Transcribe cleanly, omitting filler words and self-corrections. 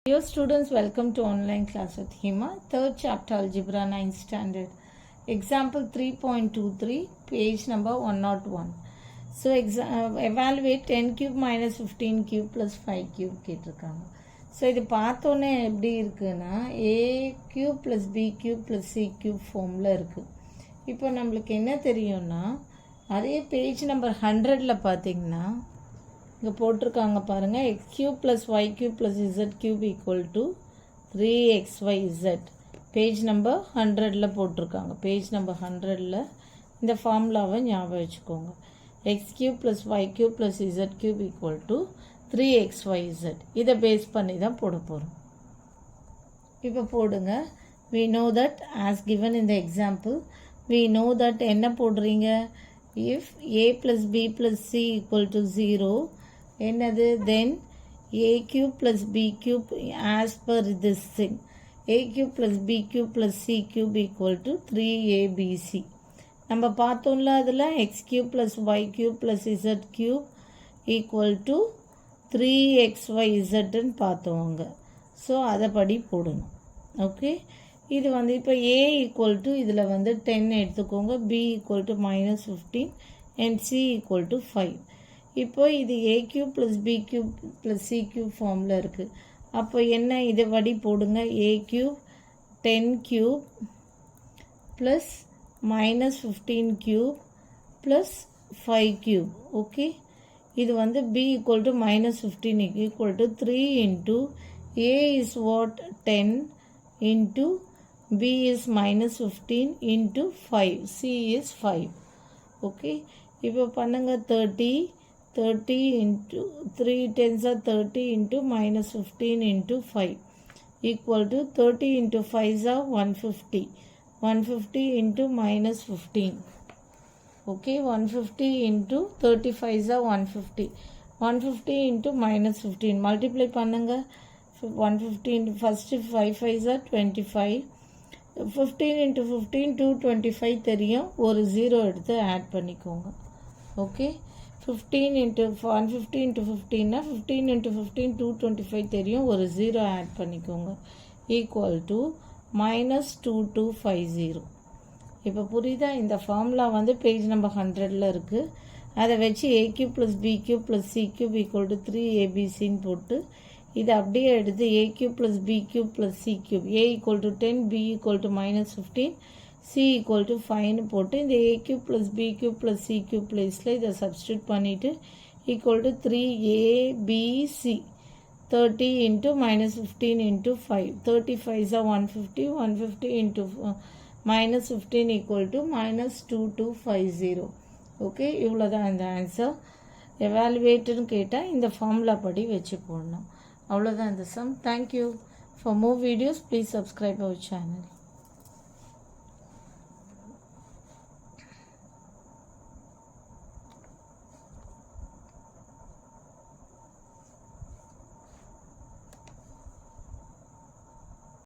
Dear students, welcome to online class with Hima. Third chapter Algebra 9th standard. Example 3.23, page number 101. So evaluate 10 cube minus 15 cube plus 5 cube கேட்டிருக்காங்க. So இது பார்த்தோன்னே எப்படி இருக்குன்னா a cube plus b cube plus c cube ஃபார்மில் இருக்குது. இப்போ நம்மளுக்கு என்ன தெரியும்னா அதே பேஜ் நம்பர் 100ல் பார்த்தீங்கன்னா இங்கே போட்டிருக்காங்க பாருங்கள், x cube plus y cube plus z cube equal to 3xyz. Page number 100ல் போட்டிருக்காங்க. பேஜ் நம்பர் 100ல் இந்த ஃபார்முலாவை ஞாபகம் வச்சுக்கோங்க. X cube plus y cube plus z cube equal to 3xyz. இதை பேஸ் பண்ணி தான் போட போகிறோம். இப்போ போடுங்க. we know that as given in the example, we know that என்ன போடுறீங்க, if a plus b plus c equal to 0, என்னது, then a cube plus b cube as per this thing, a cube plus b cube plus c cube equal to 3abc. நம்ம பார்த்தோம்ல அதில் x cube plus y cube plus z cube equal to 3xyz பார்த்தோங்க. So அதை படி போடணும். Okay, இது வந்து இப்போ a ஈக்குவல் டு இதில் வந்து 10 எடுத்துக்கோங்க, b equal to -15 and c equal to 5. இப்போ இது a cube plus B cube plus C cube ஃபார்மில் இருக்குது. அப்போ என்ன, இதை வடி போடுங்க. a cube 10 cube plus -15 cube plus 5 cube. Okay, இது வந்து b equal to -15 equal to 3 into a is what 10 into b is -15 into 5, c is 5. Okay, இப்போ பண்ணுங்க. 30 into 3 10s are 30 into -15 into 5 equal to 30 into 5s are 150. 150 into -15. Okay, 150 into 35s are 150. 150 into -15. Multiply பண்ணுங்க. 150 first 5 5s are 25. 15 into 15 225 தெரியும். ஒரு 0 எடுத்து add பண்ணிக்கோங்க. Okay, 15 into 150 into 15 15 into 15 225 தெரியும். ஒரு 0 add பண்ணிக்கோங்க. Equal to -2250. இப்போ புரியுதா? இந்த ஃபார்முலா வந்து பேஜ் நம்பர் 100ல் இருக்குது. அதை வச்சு a cube plus b cube plus c cube equal to 3abcன்னு போட்டு இதை அப்படியே எடுத்து a cube plus b cube plus c cube, a equal to 10 b equal to -15 c equal to 5ன்னு போட்டு இந்த a cube plus b cube plus c cube பிளேஸில் இதை சப்ஸ்டியூட் பண்ணிவிட்டு equal to 3abc 30 into -15 into 5, 35s are 150. 150 into -15 equal to -2250. Okay, இவ்வளோ தான் இந்த answer. எவாலுவேட்டுன்னு கேட்டால் இந்த ஃபார்முலா படி வச்சு போடணும். அவ்வளோதான் இந்த sum. Thank you. For more videos please subscribe our channel.